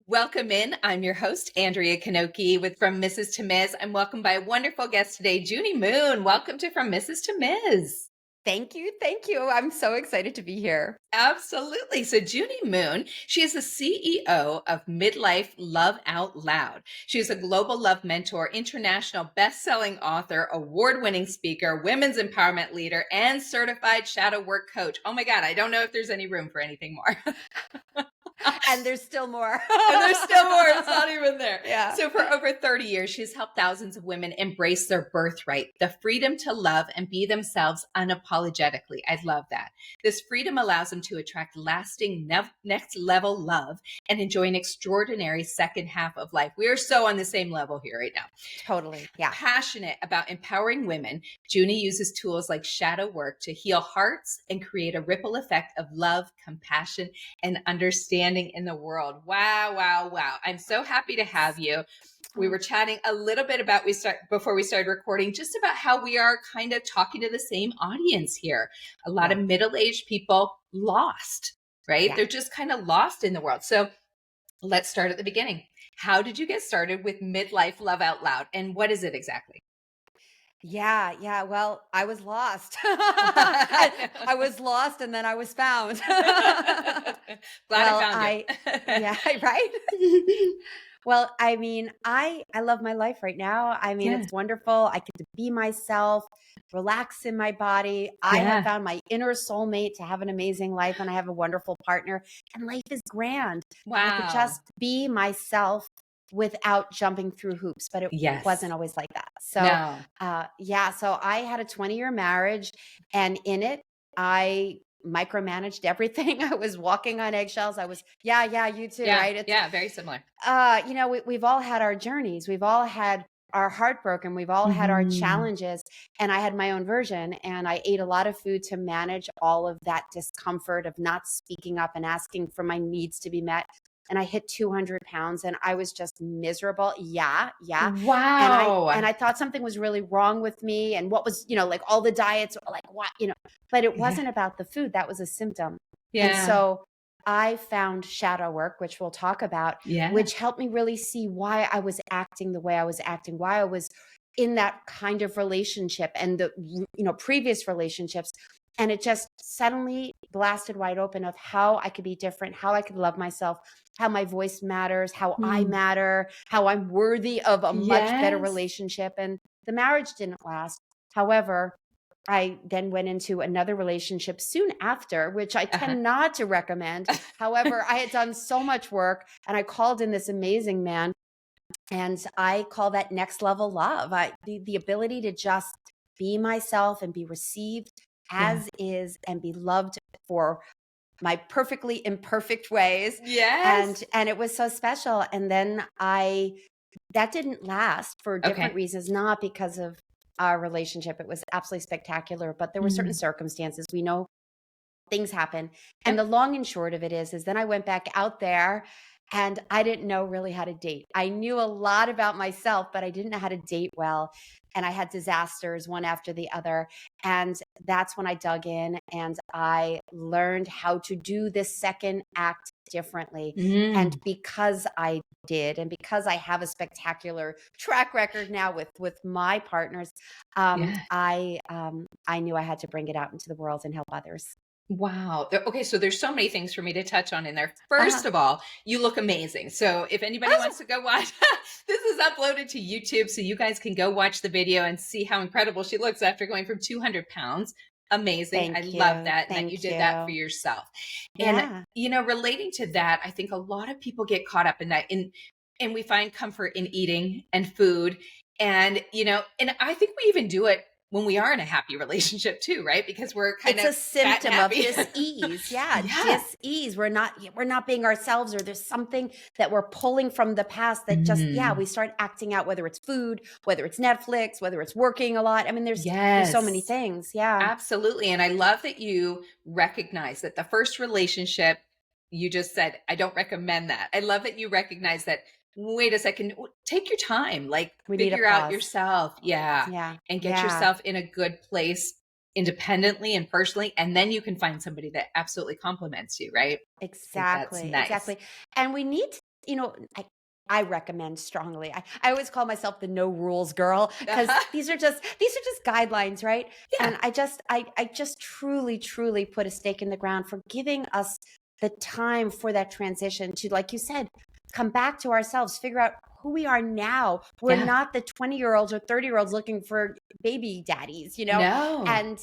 Welcome in. I'm your host, Andrea Kanoki with From Mrs. to Ms. I'm welcomed by a wonderful guest today, Junie Moon. Welcome to From Mrs. to Ms. Thank you. Thank you. I'm so excited to be here. Absolutely. So Junie Moon, she is the CEO of Midlife Love Out Loud. She is a global love mentor, international best-selling author, award-winning speaker, women's empowerment leader, and certified shadow work coach. Oh my God, I don't know if there's any room for anything more. And there's still more. And there's still more. It's not even there. Yeah. So for over 30 years, she's helped thousands of women embrace their birthright, the freedom to love and be themselves unapologetically. I love that. This freedom allows them to attract lasting next level love and enjoy an extraordinary second half of life. We are so on the same level here right now. Totally. Yeah. Passionate about empowering women, Junie uses tools like shadow work to heal hearts and create a ripple effect of love, compassion, and understanding in the world. Wow, wow, wow. I'm so happy to have you. We were chatting a little bit about before we started recording, just about how we are kind of talking to the same audience here. A lot of middle-aged people lost, right? Yeah. They're just kind of lost in the world. So let's start at the beginning. How did you get started with Midlife Love Out Loud? And what is it exactly? Yeah. Yeah. Well, I was lost. I was lost and then I was found. Glad Well, I found you. yeah, right. Well, I mean, I love my life right now. I mean, Yeah. it's wonderful. I get to be myself, relax in my body. I Yeah. have found my inner soulmate to have an amazing life, and I have a wonderful partner, and life is grand. And I could Wow. just be myself without jumping through hoops, but it Yes. wasn't always like that. So, No. yeah, so I had a 20-year marriage, and in it, I micromanaged everything. I was walking on eggshells. Yeah, you too, Yeah. right? Yeah. Very similar. We've all had our journeys. We've all had our heartbroken. We've all had our Mhm. challenges. And I had my own version. And I ate a lot of food to manage all of that discomfort of not speaking up and asking for my needs to be met. And I hit 200 pounds and I was just miserable. Yeah. Wow. And I thought something was really wrong with me. And what was, like all the diets, like what, but it Yeah. wasn't about the food. That was a symptom. And Yeah. so I found shadow work, which we'll talk about, Yeah. which helped me really see why I was acting the way I was acting, why I was in that kind of relationship and the previous relationships. And it just suddenly blasted wide open of how I could be different, how I could love myself, how my voice matters, how I matter, how I'm worthy of a much better Yes. relationship. And the marriage didn't last. However, I then went into another relationship soon after, which I tend not to recommend. However, I had done so much work and I called in this amazing man. And I call that next level love. The ability to just be myself and be received Yeah. as is and be loved for my perfectly imperfect ways. Yes. And it was so special. And then that didn't last for different Okay. reasons, not because of our relationship. It was absolutely spectacular, but there were certain circumstances. We know things happen. And the long and short of it is then I went back out there and I didn't know really how to date. I knew a lot about myself, but I didn't know how to date well. And I had disasters one after the other. And that's when I dug in and I learned how to do this second act differently. And because I did, and because I have a spectacular track record now with my partners, Yeah. I knew I had to bring it out into the world and help others. Wow. Okay, so there's so many things for me to touch on in there. Uh-huh. First of all, you look amazing. So if anybody wants to go watch, this is uploaded to YouTube, so you guys can go watch the video and see how incredible she looks after going from 200 pounds. Amazing. I Thank love you. that, and that you Thank did that for you. yourself. And, Yeah. relating to that, I think a lot of people get caught up in that. And we find comfort in eating and food. And I think we even do it when we are in a happy relationship too, right? Because we're kind It's of a fat and symptom of happy. dis-ease. Yeah, Yeah. dis-ease. We're not being ourselves, or there's something that we're pulling from the past that just, we start acting out, whether it's food, whether it's Netflix, whether it's working a lot. I mean, there's so many Yes, things. Yeah. absolutely. And I love that you recognize that the first relationship, you just said, I don't recommend that. I love that you recognize that, wait a second, take your time, like We need a figure out pause. yourself. Yeah. Yeah. And get Yeah. yourself in a good place independently and personally. And then you can find somebody that absolutely complements you, right? I think that's Exactly. nice. Exactly. And we need you know, I recommend strongly. I always call myself the no rules girl because these are just guidelines, right? Yeah. And I just truly put a stake in the ground for giving us the time for that transition to, like you said, come back to ourselves, figure out who we are now. We're Yeah. not the 20-year-olds or 30-year-olds looking for baby daddies, No. and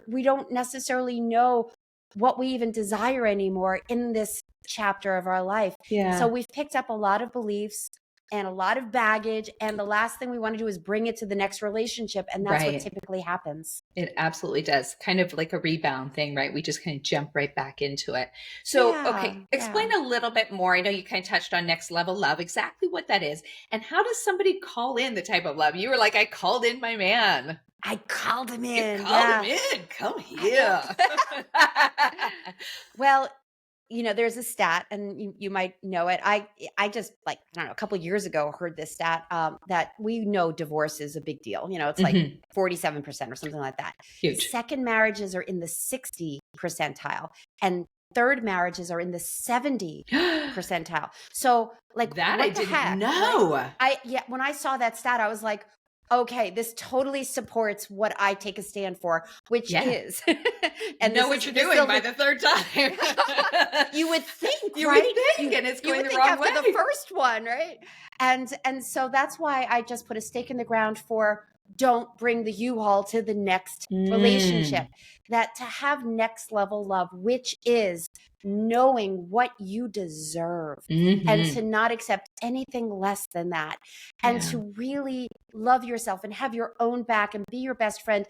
we don't necessarily know what we even desire anymore in this chapter of our life. So Yeah. we've picked up a lot of beliefs and a lot of baggage. And the last thing we want to do is bring it to the next relationship. And that's what Right. typically happens. It absolutely does. Kind of like a rebound thing, right? We just kind of jump right back into it. So, okay, Yeah. explain Yeah. a little bit more. I know you kind of touched on next level love, exactly what that is. And how does somebody call in the type of love? You were like, I called in my man. I called him You in. called him Yeah. in. Come here. Well, there's a stat, and you might know it. I just, like, I don't know, a couple of years ago heard this stat, that we know divorce is a big deal. It's like Mhm. 47% or something like that. Huge. Second marriages are in the 60 percentile, and third marriages are in the 70 percentile. So, like, That I what the didn't heck, right? know. When I saw that stat, I was like, okay, this totally supports what I take a stand for, which Yeah. is, You and know this what is you're the doing by silver. the third time. You would think, You would right? think, and it's You going would the think wrong after the way. first one, right? And so that's why I just put a stake in the ground for, don't bring the U-Haul to the next relationship. Mm. That to have next level love, which is knowing what you deserve and to Mhm. not accept anything less than that, and Yeah. to really love yourself and have your own back and be your best friend.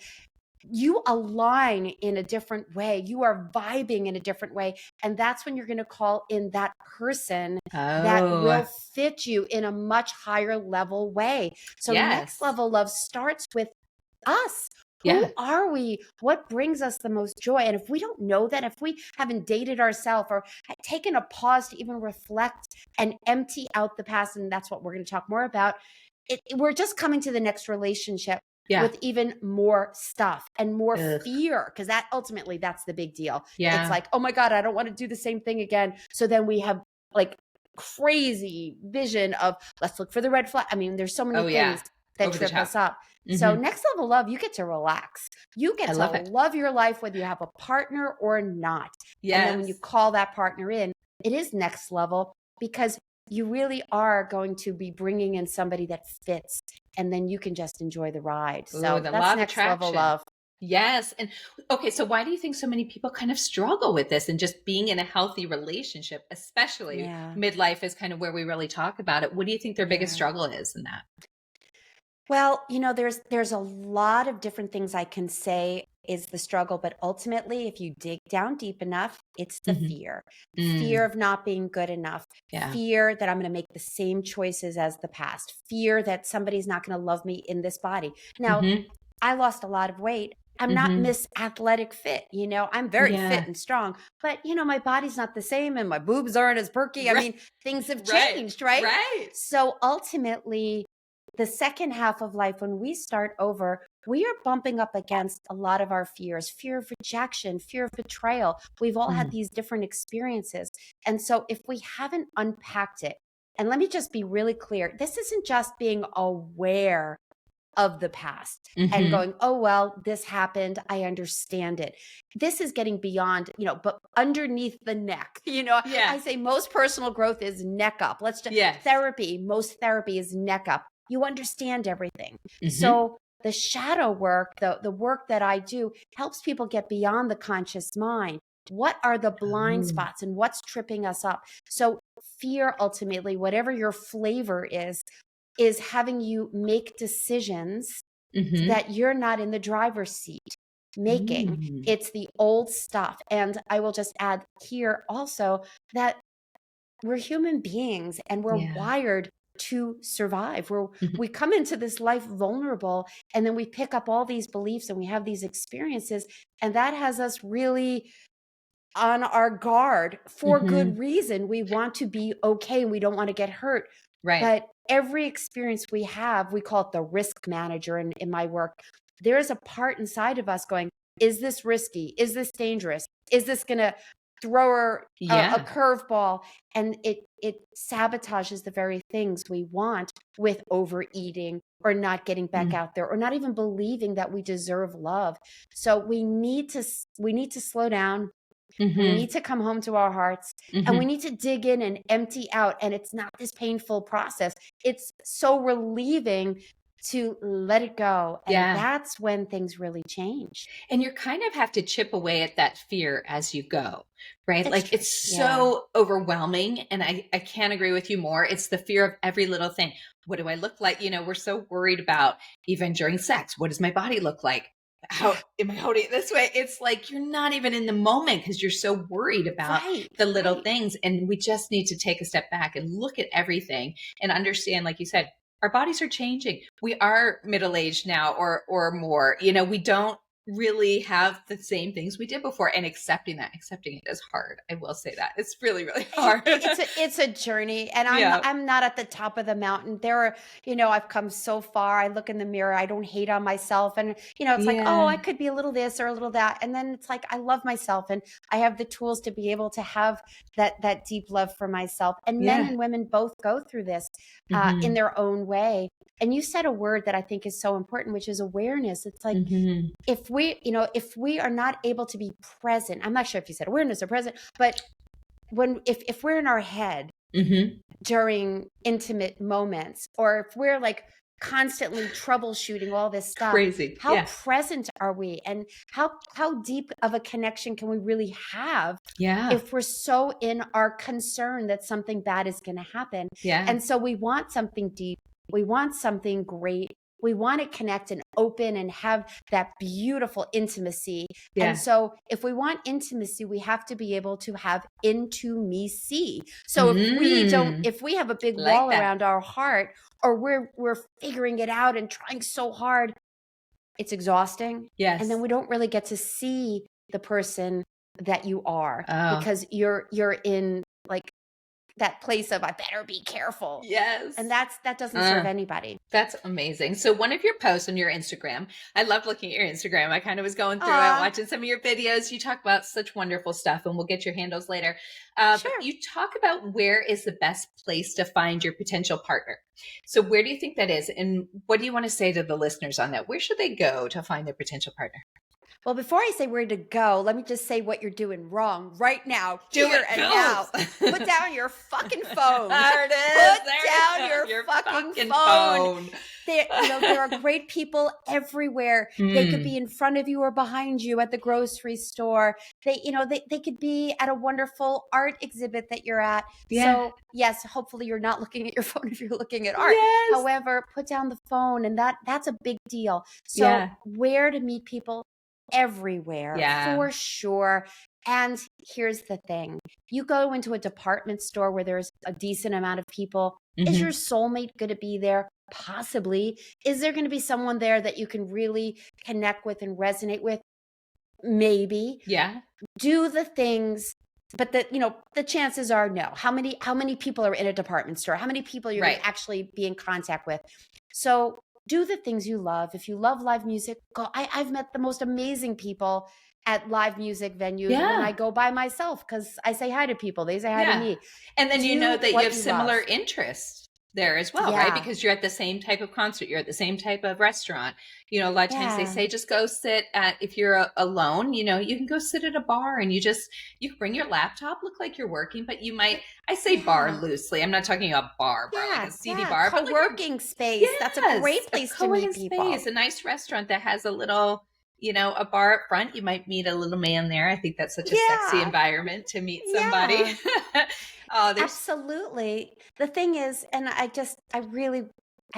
You align in a different way. You are vibing in a different way. And that's when you're going to call in that person that will Oh, fit you in a much higher level way. So next yes. level love starts with us. Yeah. Who are we? What brings us the most joy? And if we don't know that, if we haven't dated ourselves or taken a pause to even reflect and empty out the past, and that's what we're going to talk more about, we're just coming to the next relationship Yeah. with even more stuff and more Ugh. fear, because ultimately that's the big deal. It's Yeah. like, oh my God, I don't want to do the same thing again. So then we have, like, crazy vision of, let's look for the red flag. I mean, there's so many Oh, yeah. things that Over the trip top. us up. So Mhm. next level love, you get to relax. You I get to love it. love your life, whether you have a partner or not. And then when you Yes. call that partner in, it is next level, because you really are going to be bringing in somebody that fits, and then you can just enjoy the ride. Ooh, So the that's law of next level attraction. love. Yes. And okay, so why do you think so many people kind of struggle with this and just being in a healthy relationship, especially Yeah. midlife is kind of where we really talk about it. What do you think their biggest Yeah. struggle is in that? Well, there's a lot of different things I can say is the struggle, but ultimately, if you dig down deep enough, it's the Mhm. fear. Fear Mm. of not being good enough, Yeah. fear that I'm going to make the same choices as the past, fear that somebody's not going to love me in this body. Now, Mhm. I lost a lot of weight. I'm not Mhm. Miss Athletic Fit, I'm very fit Yeah. and strong, but my body's not the same and my boobs aren't as perky. I Right. mean, things have Right. changed, right? Right. So ultimately, the second half of life, when we start over, we are bumping up against a lot of our fears, fear of rejection, fear of betrayal. We've all had Mm. these different experiences. And so if we haven't unpacked it, and let me just be really clear, this isn't just being aware of the past and Mhm. going, oh, well, this happened. I understand it. This is getting beyond, but underneath the neck, I Yeah. say most personal growth is neck up. Yes. Most therapy is neck up. You understand everything. Mhm. So the shadow work, the work that I do, helps people get beyond the conscious mind. What are the blind Oh. spots and what's tripping us up? So fear, ultimately, whatever your flavor is having you make decisions Mhm. that you're not in the driver's seat making. Mm. It's the old stuff. And I will just add here also that we're human beings and we're Yeah. wired to survive. Mhm. We come into this life vulnerable, and then we pick up all these beliefs and we have these experiences, and that has us really on our guard for good Mhm. reason. We want to be okay and we don't want to get hurt. Right. But every experience we have, we call it the risk manager in my work. There is a part inside of us going, is this risky? Is this dangerous? Is this going to throw her a Yeah. curveball, and it sabotages the very things we want with overeating or not getting back out there or not even believing that we deserve love. So we need to slow down. We Mm-hmm. need to come home to our hearts, and we Mm-hmm. need to dig in and empty out. And it's not this painful process. It's so relieving to let it go. And Yeah. that's when things really change. And you kind of have to chip away at that fear as you go, right? It's Like true. it's Yeah. so overwhelming. And I can't agree with you more. It's the fear of every little thing. What do I look like? We're so worried about, even during sex, what does my body look like? How Yeah. am I holding it this way? It's like you're not even in the moment because you're so worried about Right. the little Right. things. And we just need to take a step back and look at everything and understand, like you said, our bodies are changing. We are middle-aged now or more. We don't really have the same things we did before, and accepting it is hard. I will say that. It's really, really hard. It's a journey, and Yeah. I'm not at the top of the mountain. There are, I've come so far. I look in the mirror, I don't hate on myself, and it's like, oh, Yeah. I could be a little this or a little that, and then it's like I love myself, and I have the tools to be able to have that deep love for myself. And men Yeah. and women both go through this in Mm-hmm. their own way. And you said a word that I think is so important, which is awareness. It's like, Mm-hmm. if we are not able to be present, I'm not sure if you said awareness or present, but if we're in our head Mm-hmm. during intimate moments, or if we're like constantly troubleshooting all this stuff, Crazy. how Yeah. present are we, and how deep of a connection can we really have Yeah. if we're so in our concern that something bad is going to happen? Yeah. And so we want something deep, we want something great, we want to connect and open and have that beautiful intimacy. Yeah. And so if we want intimacy, we have to be able to have intimacy. So if we have a big Like wall that. around our heart, or we're figuring it out and trying so hard, it's exhausting. Yes. And then we don't really get to see the person that you are, Oh. because you're in like that place of, I better be careful. Yes. And that doesn't serve anybody. That's amazing. So one of your posts on your Instagram, I loved looking at your Instagram. I kind of was going through it, watching some of your videos. You talk about such wonderful stuff, and we'll get your handles later. Sure. But you talk about where is the best place to find your potential partner. So where do you think that is? And what do you want to say to the listeners on that? Where should they go to find their potential partner? Well, before I say where to go, let me just say what you're doing wrong right now, Do here it, and Jules. now. Put down your fucking phone. There it is. Put down your fucking phone. There are great people everywhere. They could be in front of you or behind you at the grocery store. They could be at a wonderful art exhibit that you're at. Yeah. So yes, hopefully you're not looking at your phone if you're looking at art. Yes. However, put down the phone, and that's a big deal. So where to meet people? Everywhere, for sure. And here's the thing. You go into a department store where there's a decent amount of people. Is your soulmate going to be there? Possibly. Is there going to be someone there that you can really connect with and resonate with? Maybe. Yeah. Do the things, but the chances are no. How many people are in a department store? How many people you're going to actually be in contact with? So do the things you love. If you love live music, go. I've met the most amazing people at live music venues when I go by myself, because I say hi to people. They say hi to me. And then do you know that you have similar love. interests there as well, right? Because you're at the same type of concert, you're at the same type of restaurant. A lot of times they say just go sit at, if you're alone, you can go sit at a bar, and you can bring your laptop, look like you're working, but you might, I say bar loosely. I'm not talking about bar, like a seedy bar, but co-working space. That's a great place to meet people. Space, a nice restaurant that has a little, a bar up front. You might meet a little man there. I think that's such a sexy environment to meet somebody. Absolutely. The thing is, and I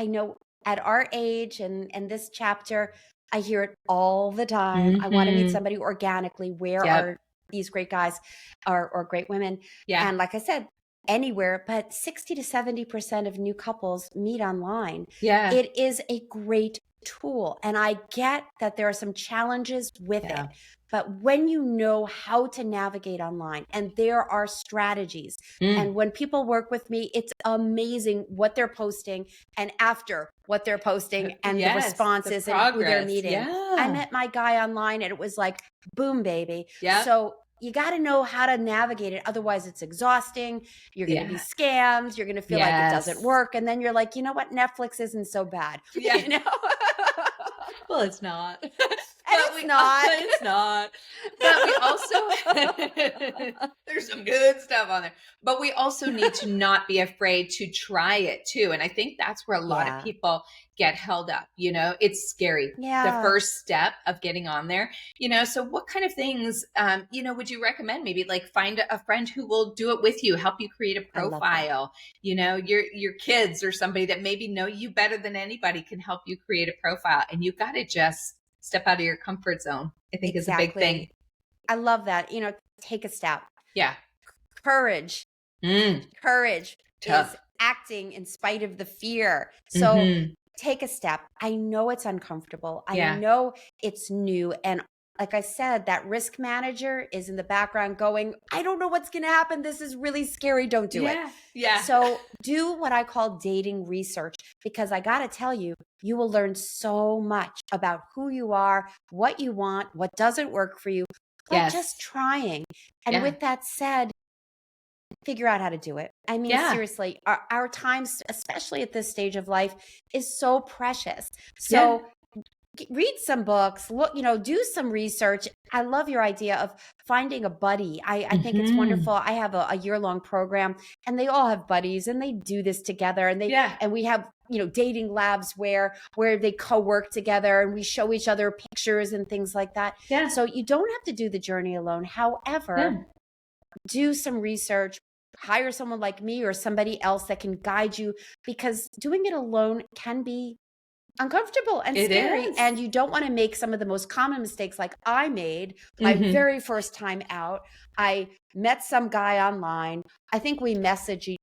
know at our age and this chapter, I hear it all the time. I want to meet somebody organically. Where are these great guys or great women? And like I said, anywhere, but 60 to 70% of new couples meet online. It is a great tool. And I get that there are some challenges with it. But when you know how to navigate online, and there are strategies, and when people work with me, it's amazing what they're posting, and after what they're posting, and the responses and who they're meeting. I met my guy online, and it was like, boom, baby. So you got to know how to navigate it. Otherwise, it's exhausting. You're going to be Yeah. scammed. You're going to feel like it doesn't Yes. work. And then you're like, you know what? Netflix isn't so bad. Yeah. You know? Well, it's not. It's not. It's not. But we also there's some good stuff on there. But we also need to not be afraid to try it too. And I think that's where a lot of people get held up. It's scary. The first step of getting on there. So what kind of things would you recommend? Maybe like find a friend who will do it with you, help you create a profile. Your kids or somebody that maybe know you better than anybody can help you create a profile. And you've got to just step out of your comfort zone, I think is a big thing. I love that. Take a step. Yeah. Courage. Courage Tough. is acting in spite of the fear. So take a step. I know it's uncomfortable. I know it's new. And like I said, that risk manager is in the background going, I don't know what's going to happen. This is really scary. Don't do it. Yeah. So do what I call dating research, because I got to tell you, you will learn so much about who you are, what you want, what doesn't work for you, by just trying. And with that said, figure out how to do it. I mean, seriously, our times, especially at this stage of life, is so precious. So read some books, look, do some research. I love your idea of finding a buddy. I think it's wonderful. I have a year-long program, and they all have buddies, and they do this together. And and we have, dating labs where they co-work together, and we show each other pictures and things like that. So you don't have to do the journey alone. However, do some research, hire someone like me or somebody else that can guide you, because doing it alone can be uncomfortable and scary. And you don't want to make some of the most common mistakes like I made my very first time out. I met some guy online. I think we messaged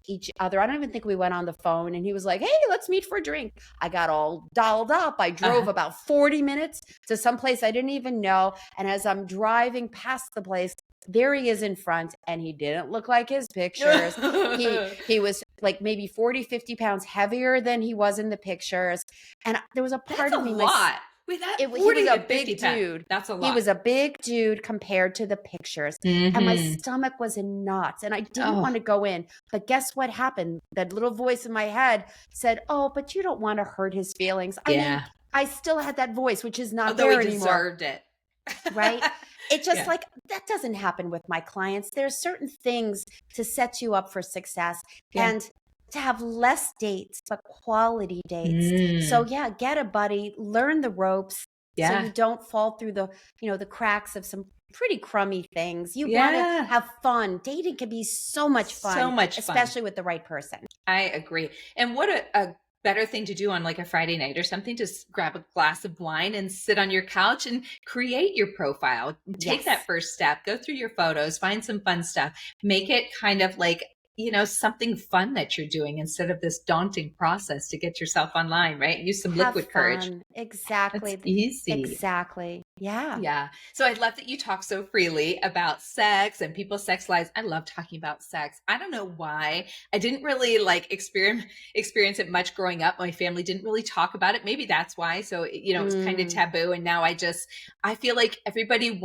each other. I don't even think we went on the phone. And he was like, hey, let's meet for a drink. I got all dolled up. I drove about 40 minutes to some place I didn't even know. And as I'm driving past the place, there he is in front, and he didn't look like his pictures. He was like maybe 40, 50 pounds heavier than he was in the pictures. And there was a part of me. He was a big dude. That's a lot. He was a big dude compared to the pictures. And my stomach was in knots, and I didn't want to go in. But guess what happened? That little voice in my head said, oh, but you don't want to hurt his feelings. I mean, I still had that voice, which is not there anymore. Deserved it. Right? It just like, that doesn't happen with my clients. There's certain things to set you up for success and to have less dates, but quality dates. So get a buddy, learn the ropes so you don't fall through the, the cracks of some pretty crummy things. You want to have fun. Dating can be so much fun. Especially with the right person. I agree. And what a better thing to do on like a Friday night or something, just grab a glass of wine and sit on your couch and create your profile. Take that first step, go through your photos, find some fun stuff, make it kind of like, something fun that you're doing instead of this daunting process to get yourself online, right? Use some liquid courage. Exactly. That's easy. Exactly. Yeah. Yeah. So I love that you talk so freely about sex and people's sex lives. I love talking about sex. I don't know why. I didn't really like experience it much growing up. My family didn't really talk about it. Maybe that's why. So, it was kind of taboo. And now I feel like everybody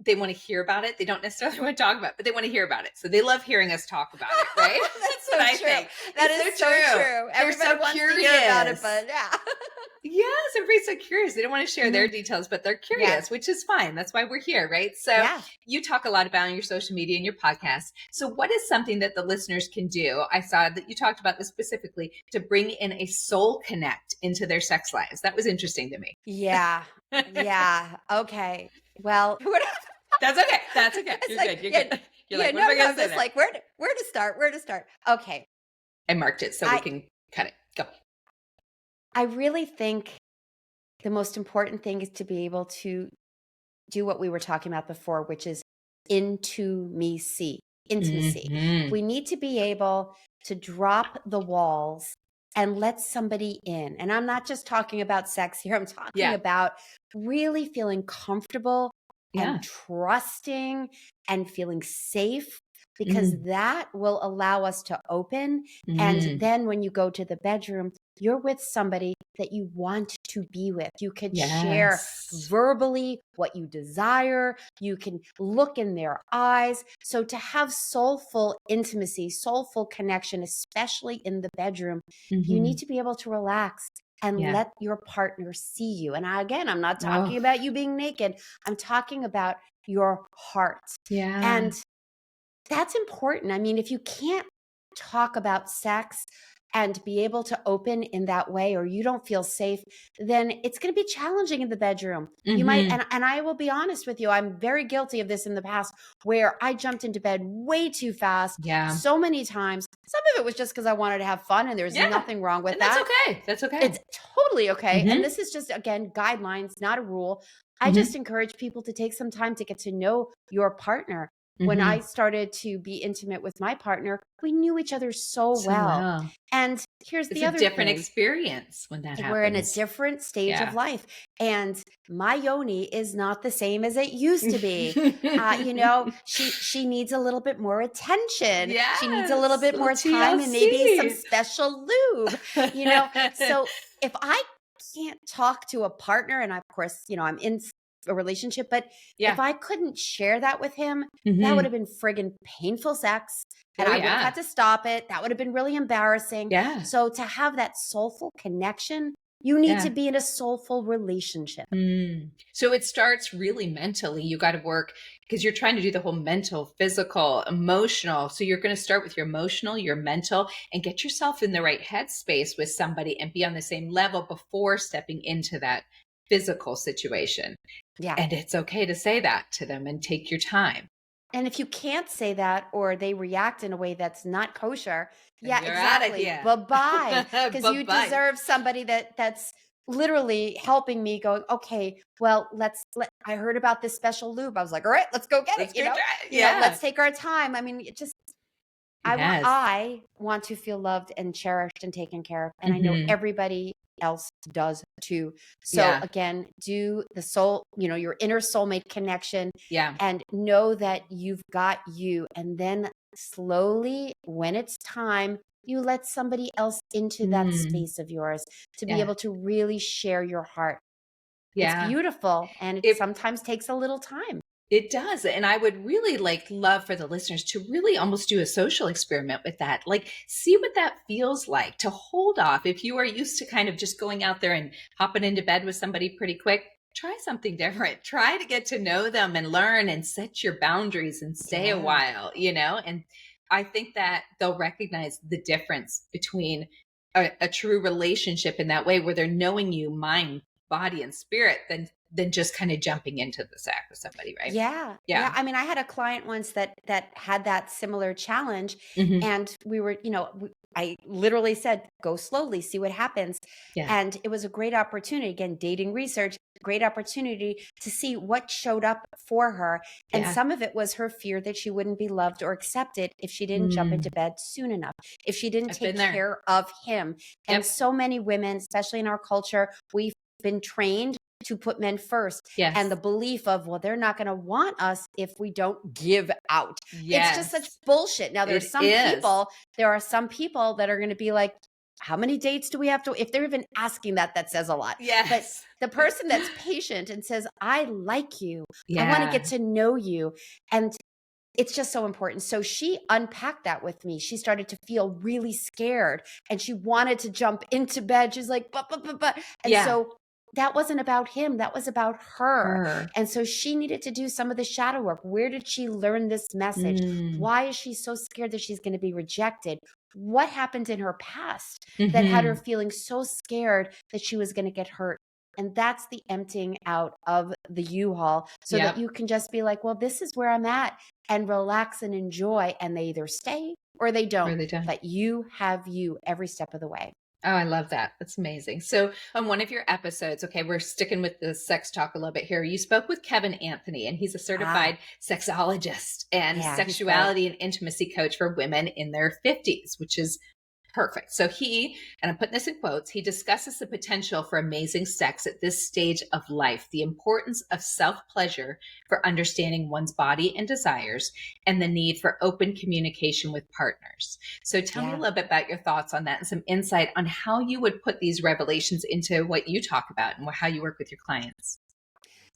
they want to hear about it. They don't necessarily want to talk about it, but they want to hear about it. So they love hearing us talk about it, right? That's what I think. That is so true. Everybody wants to hear about it, but yes, everybody's so curious. They don't want to share their details, but they're curious, which is fine. That's why we're here, right? So you talk a lot about on your social media and your podcast. So what is something that the listeners can do? I saw that you talked about this specifically to bring in a soul connect into their sex lives. That was interesting to me. Yeah. Okay. Well, That's okay. You're good. You're good. You're like, what am I going to say? It's like, where to start? Okay. I marked it so we can cut it. Go. I really think the most important thing is to be able to do what we were talking about before, which is intimacy. We need to be able to drop the walls and let somebody in. And I'm not just talking about sex here. I'm talking about really feeling comfortable and trusting and feeling safe, because that will allow us to open. And then when you go to the bedroom, you're with somebody that you want to be with. You could share Yes. verbally what you desire. You can look in their eyes. So to have soulful intimacy, soulful connection, especially in the bedroom, you need to be able to relax and Yeah. let your partner see you. And again, I'm not talking Oh, about you being naked. I'm talking about your heart. yeah. And that's important. I mean, if you can't talk about sex and be able to open in that way, or you don't feel safe, then it's going to be challenging in the bedroom. You might, and I will be honest with you, I'm very guilty of this in the past, where I jumped into bed way too fast Yeah. so many times. Some of it was just because I wanted to have fun, and there's Yeah. nothing wrong with And that's that. okay. That's okay. It's totally okay. And Mhm. this is just, again, guidelines, not a rule. I Mhm. just encourage people to take some time to get to know your partner. When I Mhm. started to be intimate with my partner, we knew each other so So well. well. And here's It's the a other different thing. experience when that We're in a happens. different stage of Yeah. life, and my yoni is not the same as it used to be. You know, she needs a little bit more attention. She needs a little Yes. bit Little more time and maybe some TLC. special lube, you know. So if I can't talk to a partner, and of course, you know, I'm in a relationship, but if Yeah. I couldn't share that with him, that would Mhm. have been friggin' painful sex. And Oh, I would have yeah. had to stop it. That would have been really embarrassing. Yeah. So to have that soulful connection, you need to Yeah. be in a soulful relationship. So it starts really mentally. You got to work because you're trying to do the whole mental, physical, emotional. So you're going to start with your emotional, your mental, and get yourself in the right headspace with somebody and be on the same level before stepping into that physical situation. Yeah. And it's okay to say that to them and take your time. And if you can't say that, or they react in a way that's not kosher, And yeah, you're out of exactly. here. Bye-bye. Because you Bye-bye. deserve somebody that's literally helping me going, okay, well, I heard about this special lube. I was like, all right, let's go get it. Let's go try it. You know, Yeah. let's take our time. I mean, it just, Yes. I want to feel loved and cherished and taken care of. And I know Mhm. everybody else does too. So Yeah. again, do the soul, you know, your inner soulmate connection, Yeah. and know that you've got you. And then slowly, when it's time, you let somebody else into that Mm. space of yours to be Yeah. able to really share your heart. It's Yeah. beautiful, and it It sometimes takes a little time. It does. And I would really love for the listeners to really almost do a social experiment with that. Like, see what that feels like to hold off. If you are used to kind of just going out there and hopping into bed with somebody pretty quick, try something different. Try to get to know them and learn and set your boundaries and stay a Yeah. while, And I think that they'll recognize the difference between a true relationship in that way, where they're knowing you mind, body, and spirit, than just kind of jumping into the sack with somebody, right? Yeah. Yeah. Yeah. I mean, I had a client once that had that similar challenge, Mhm. and we were, I literally said, go slowly, see what happens. Yeah. And it was a great opportunity, again, dating research, great opportunity to see what showed up for her. And Yeah. some of it was her fear that she wouldn't be loved or accepted if she didn't jump into bed soon enough, if she didn't I've take been there. care of him. And Yep. so many women, especially in our culture, we've been trained to put men first, and the Yes. belief of, well, they're not going to want us if we don't give out. It's just such Yes. bullshit. Now It is. there are some people that are going to be like, how many dates do we have to, if they're even asking that, that says a lot. But Yes. the person that's patient and says, I like you, I want to Yeah. get to know you, and it's just so important. So she unpacked that with me. She started to feel really scared, and she wanted to jump into bed. She's like, but. And Yeah. so that wasn't about him. That was about her. Her. And so she needed to do some of the shadow work. Where did she learn this message? Mm. Why is she so scared that she's going to be rejected? What happened in her past that had her Mhm. feeling so scared that she was going to get hurt? And that's the emptying out of the U-Haul, so that Yep. you can just be like, well, this is where I'm at, and relax and enjoy. And they either stay or they don't. Really done. But you have you every step of the way. Oh, I love that. That's amazing. So, on one of your episodes, okay, we're sticking with the sex talk a little bit here. You spoke with Kevin Anthony, and he's a certified sexologist and Yeah, he's great. sexuality and intimacy coach for women in their 50s, which is Perfect. So and I'm putting this in quotes, he discusses the potential for amazing sex at this stage of life, the importance of self-pleasure for understanding one's body and desires, and the need for open communication with partners. So tell me a Yeah. little bit about your thoughts on that and some insight on how you would put these revelations into what you talk about and how you work with your clients.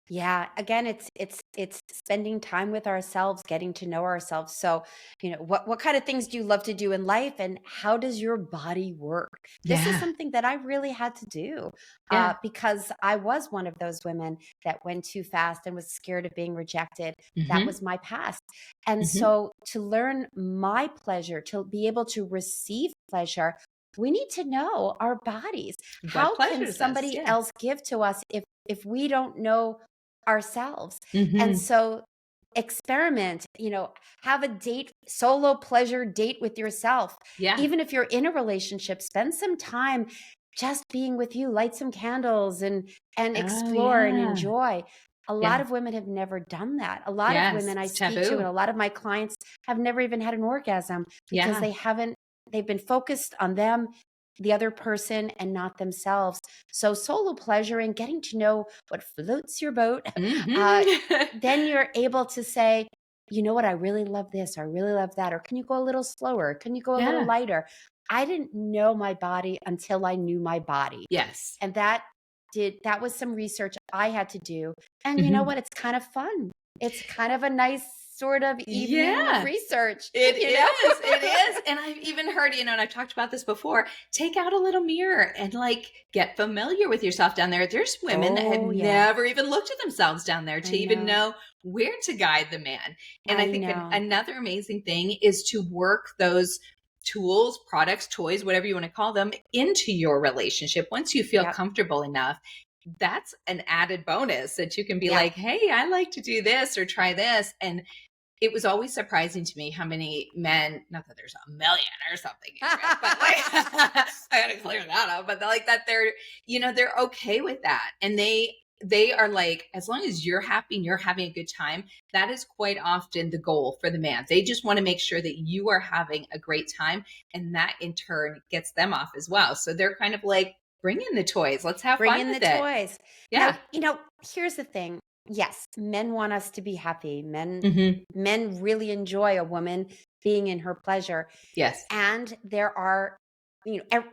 Yeah, again, it's spending time with ourselves, getting to know ourselves. So, what kind of things do you love to do in life, and how does your body work? This is Yeah. something that I really had to do Yeah. because I was one of those women that went too fast and was scared of being rejected. That Hmm. was my past, and Hmm. so to learn my pleasure, to be able to receive pleasure. We need to know our bodies. What How can pleasures us? somebody Yeah. else give to us if we don't know ourselves? And Hmm. so experiment, have a date, solo pleasure date with yourself. Yeah. Even if you're in a relationship, spend some time just being with you, light some candles and Oh, explore and yeah. enjoy. A lot Yeah. of women have never done that. A lot of Yes. women I It's speak to and taboo. a lot of my clients have never even had an orgasm because Yeah. they've been focused on them, the other person, and not themselves. So solo pleasure and getting to know what floats your boat, uh, Hmm. then you're able to say, you know what, I really love this, or I really love that, or can you go a little slower? Can you go a little Yeah. lighter? I didn't know my body until I knew my body. Yes. And that was some research I had to do. And you know Hmm. what? It's kind of fun. It's kind of a nice sort of evening of Yeah. research, It you know? is. It is. And I've even heard, and I've talked about this before, take out a little mirror and get familiar with yourself down there. There's women that have Oh, yeah. never even looked at themselves down there I to even know. know where to guide the man. And I I think know. another amazing thing is to work those tools, products, toys, whatever you want to call them, into your relationship. Once you feel Yep. comfortable enough, that's an added bonus that you can be Yeah. like, hey, I like to do this or try this. And it was always surprising to me how many men, not that there's a million or something, Andrea, but I gotta clear that up, but they're okay with that. And they are like, as long as you're happy and you're having a good time, that is quite often the goal for the man. They just want to make sure that you are having a great time, and that in turn gets them off as well. So they're kind of like, bring in the toys. Let's have Bring fun in the with it. toys. Now, Yeah. here's the thing. Yes, men want us to be happy. Men Hmm. men really enjoy a woman being in her pleasure. Yes. And there are,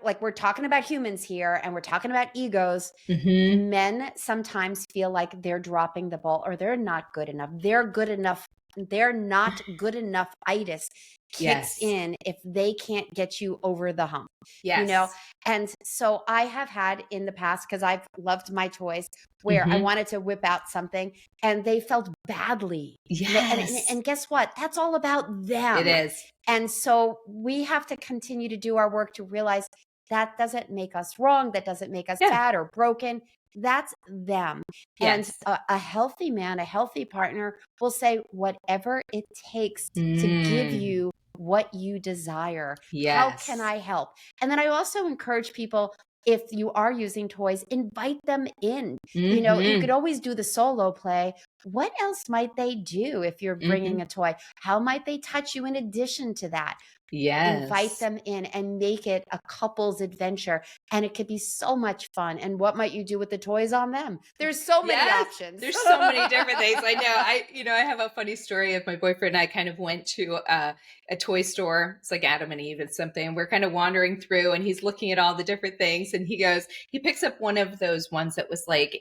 like we're talking about humans here and we're talking about egos. Hmm. Men sometimes feel like they're dropping the ball or they're not good enough. They're good enough. They're not good enough itis kicks Yes. in if they can't get you over the hump, you know? Yes. And so I have had in the past, because I've loved my toys, where I Hmm. wanted to whip out something and they felt badly. Yes. And guess what? That's all about It them. is. And so we have to continue to do our work to realize that doesn't make us wrong. That doesn't make us Yeah. bad or broken. That's them. And Yes. a healthy man, a healthy partner will say whatever it takes to give Mm. you what you desire. How can Yes. I help? And then I also encourage people, if you are using toys, invite them in. You could Hmm. always do the solo play. What else might they do if you're bringing Hmm. a toy? How might they touch you in addition to that? Invite Yes. them in and make it a couple's adventure. And it could be so much fun. And what might you do with the toys on them? There's so many Yes. options. There's so many different things. I know. I have a funny story of my boyfriend and I kind of went to a toy store. It's like Adam and Eve and something. We're kind of wandering through and he's looking at all the different things. And he picks up one of those ones that was like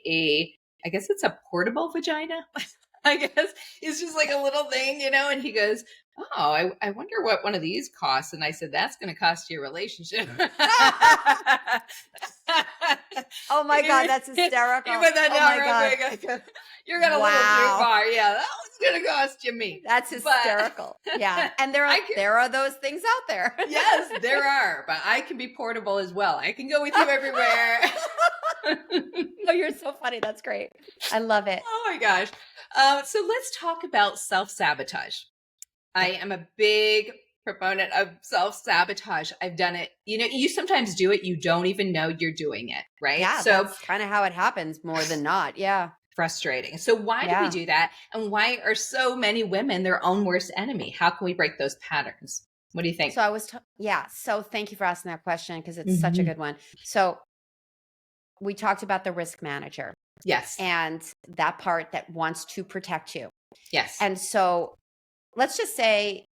I guess it's a portable vagina. I guess it's just like a little thing, and he goes, oh, I wonder what one of these costs. And I said, that's going to cost you a relationship. Oh my God, that's hysterical. You put that Oh down my real God. quick. I go, you're going a little too Wow. far. Yeah, that one's going to cost you me. That's hysterical. Yeah. And there are those things out there. Yes, there are. But I can be portable as well. I can go with you everywhere. Oh, you're so funny. That's great. I love it. Oh my gosh. So let's talk about self-sabotage. I Yeah. am a big proponent of self-sabotage. I've done it. You sometimes do it. You don't even know you're doing it, right? Yeah, So that's kind of how it happens more than not. Yeah. frustrating. So why do we Yeah. do that? And why are so many women their own worst enemy? How can we break those patterns? What do you think? So I was, yeah. So thank you for asking that question because it's such a Hmm. good one. So we talked about the risk manager Yes. and that part that wants to protect you. Yes. And so let's just say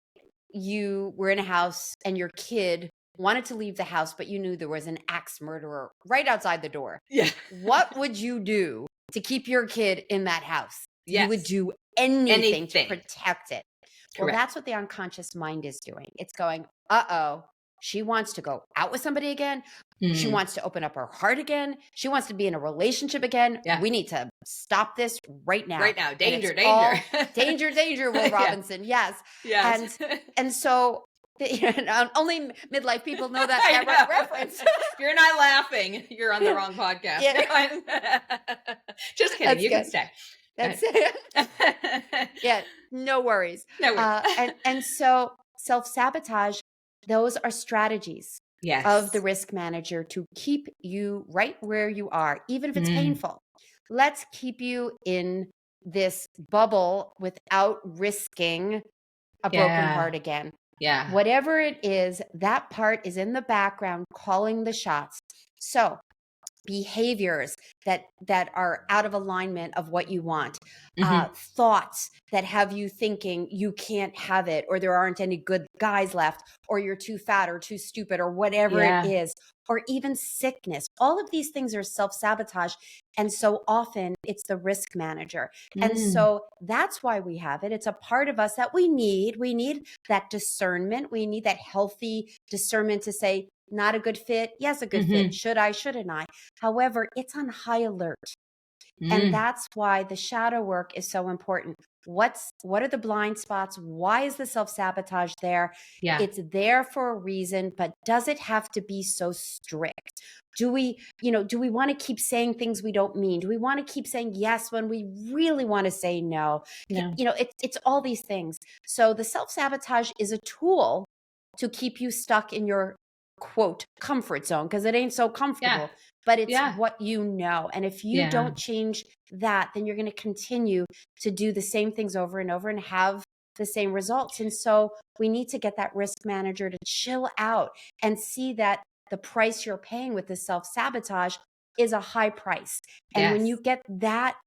you were in a house and your kid wanted to leave the house, but you knew there was an axe murderer right outside the door. Yeah. What would you do to keep your kid in that house? You would Yes. do anything to Anything. protect it. Well, Correct. that's what the unconscious mind is doing. It's going, oh, she wants to go out with somebody again. She Mm. wants to open up her heart again. She wants to be in a relationship again. Yeah. We need to stop this right now. Right now. And it's Danger, danger. all danger, danger, Will Yeah. Robinson. Yes. Yes. And so only midlife people know that, I know. reference. If you're not laughing, you're on the wrong podcast. Yeah. Just kidding. That's You can good. stay. That's it. Yeah, no worries. No worries. And so self-sabotage, those are strategies of the Yes. risk manager to keep you right where you are, even if it's Mm. painful. Let's keep you in this bubble without risking a broken Yeah. heart again. Yeah. Whatever it is, that part is in the background calling the shots. So behaviors that are out of alignment of what you want, Mhm. thoughts that have you thinking you can't have it, or there aren't any good guys left, or you're too fat or too stupid, or whatever it Yeah. is, or even sickness. All of these things are self-sabotage. And so often it's the risk manager. And Mm. so that's why we have it. It's a part of us that we need. We need that discernment. We need that healthy discernment to say, not a good fit. Yes, a good fit. Mhm. Should I, shouldn't I? However, it's on high alert. And Mm. that's why the shadow work is so important. What are the blind spots? Why is the self-sabotage there? Yeah. It's there for a reason, but does it have to be so strict? Do we want to keep saying things we don't mean? Do we want to keep saying yes when we really want to say no? No. It's all these things. So the self-sabotage is a tool to keep you stuck in your quote comfort zone, because it ain't so comfortable. Yeah. But it's Yeah. what you know. And if you Yeah. don't change that, then you're going to continue to do the same things over and over and have the same results. And so we need to get that risk manager to chill out and see that the price you're paying with the self-sabotage is a high price. And when Yes. you get that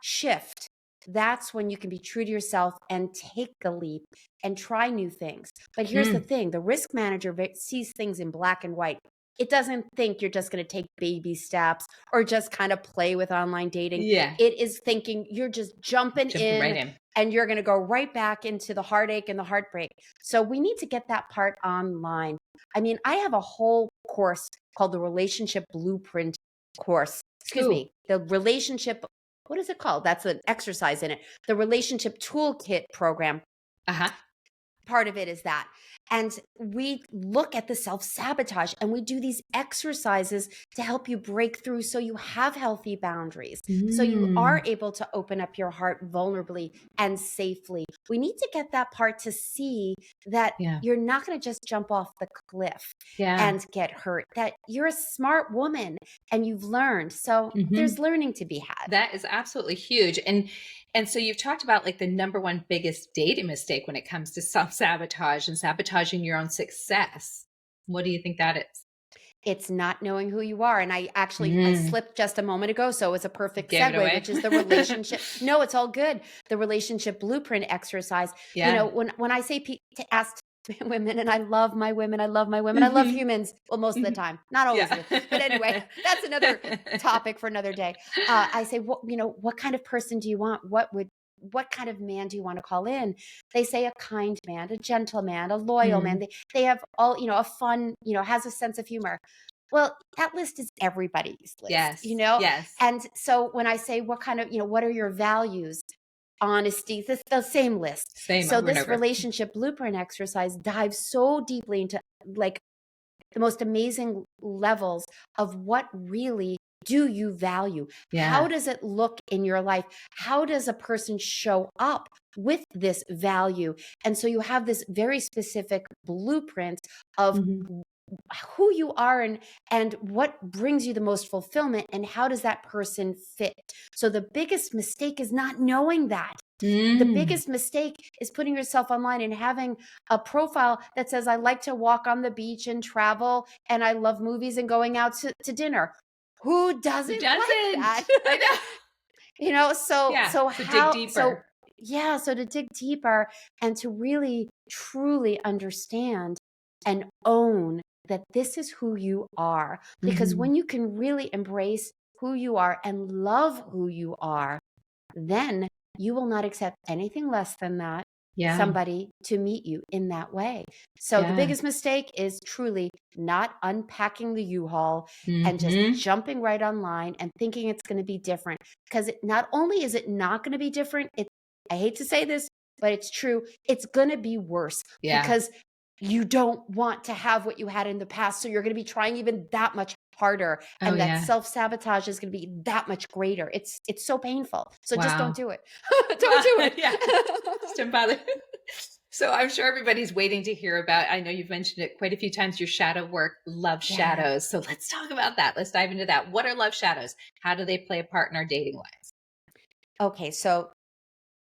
shift, that's when you can be true to yourself and take the leap and try new things. But here's the Mm. thing, the risk manager sees things in black and white. It doesn't think you're just going to take baby steps or just kind of play with online dating. Yeah. It is thinking you're just jumping Jumping right in in. and you're going to go right back into the heartache and the heartbreak. So we need to get that part online. I mean, I have a whole course called the Relationship Blueprint course. Excuse Ooh. me, the relationship, what is it called? That's an exercise in it. The Relationship Toolkit program. Uh-huh. Part of it is that. And we look at the self-sabotage and we do these exercises to help you break through so you have healthy boundaries, so you are able to open up your heart vulnerably and safely. We need to get that part to see that Yeah. you're not going to just jump off the cliff Yeah. and get hurt, that you're a smart woman and you've learned. So there's learning to be had. That is absolutely huge. And so you've talked about like the number one biggest dating mistake when it comes to self-sabotage and sabotaging your own success. What do you think that is? It's not knowing who you are. And I Mm. slipped just a moment ago. So it's a perfect Gave it segue, away. which is the relationship. No, it's all good. The relationship blueprint exercise. Yeah. You know, when I say to ask women, and I love my women, I love my women, I love humans. Well, most of the time, not always. Yeah. But anyway, that's another topic for another day. I say, what kind of person do you want? What kind of man do you want to call in? They say a kind man, a gentle man, a loyal man. They have all, a fun, has a sense of humor. Well, that list is everybody's list, Yes. Yes. And so when I say what kind of, what are your values? Honesty, the same list. Same So over and this over. relationship blueprint exercise dives so deeply into like the most amazing levels of what really do you value? Yeah. How does it look in your life? How does a person show up with this value? And so you have this very specific blueprint of who you are and what brings you the most fulfillment and how does that person fit. So the biggest mistake is not knowing that. The Mm. biggest mistake is putting yourself online and having a profile that says, I like to walk on the beach and travel, and I love movies and going out to dinner. Who Who doesn't like that? doesn't? I know. Yeah. So dig deeper. So to dig deeper and to really truly understand and own that this is who you are. Because Mhm. when you can really embrace who you are and love who you are, then you will not accept anything less than that, Yeah. somebody to meet you in that way. So the Yeah. biggest mistake is truly not unpacking the U-Haul and just Mhm. jumping right online and thinking it's going to be different. Because not only is it not going to be different, I hate to say this, but it's true. It's going to be worse Yeah. because you don't want to have what you had in the past. So you're going to be trying even that much harder. Oh, And that yeah. self-sabotage is going to be that much greater. It's so painful. So just don't Wow. do it. Don't Well, do yeah. it. Just don't bother. So I'm sure everybody's waiting to hear about, I know you've mentioned it quite a few times, your shadow work, love Yeah. shadows. So let's talk about that. Let's dive into that. What are love shadows? How do they play a part in our dating lives? Okay. So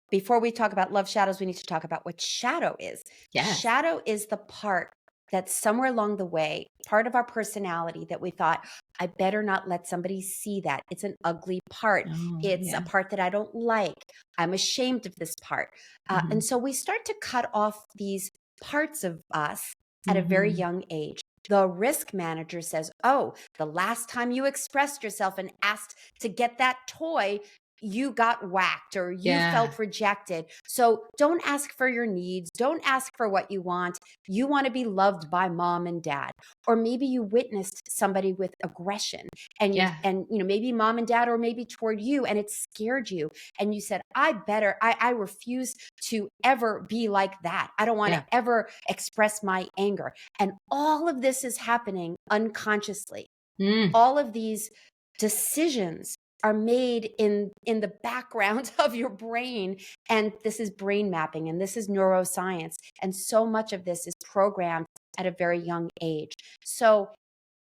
before we talk about love shadows, we need to talk about what shadow is. Yes. Shadow is the part that somewhere along the way, part of our personality that we thought, I better not let somebody see that. It's an ugly part. Oh, It's a yeah. part that I don't like. I'm ashamed of this part. And Mhm. so we start to cut off these parts of us at a very Mhm. young age. The risk manager says, oh, the last time you expressed yourself and asked to get that toy, you got whacked or you Yeah. felt rejected. So don't ask for your needs. Don't ask for what you want. You want to be loved by mom and dad. Or maybe you witnessed somebody with aggression and Yeah. maybe mom and dad, or maybe toward you, and it scared you. And you said, I refuse to ever be like that. I don't want to Yeah. ever express my anger. And all of this is happening unconsciously. Mm. All of these decisions are made in the background of your brain, and this is brain mapping and this is neuroscience, and so much of this is programmed at a very young age. So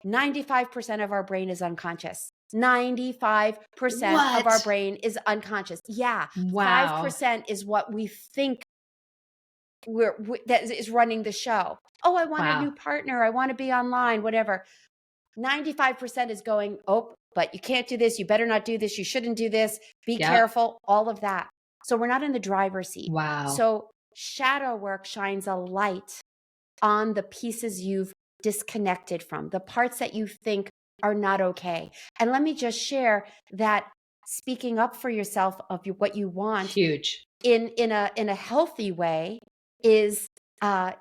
95% of our brain is unconscious. 95% of our What? brain is unconscious. Yeah. Wow. 5% is what we think that is running the show. Oh, I want a Wow. new partner, I want to be online, whatever. 95% is going, oh, but you can't do this. You better not do this. You shouldn't do this. Be Yep. careful, all of that. So we're not in the driver's seat. Wow. So shadow work shines a light on the pieces you've disconnected from, the parts that you think are not okay. And let me just share that speaking up for yourself of what you want Huge. in a healthy way is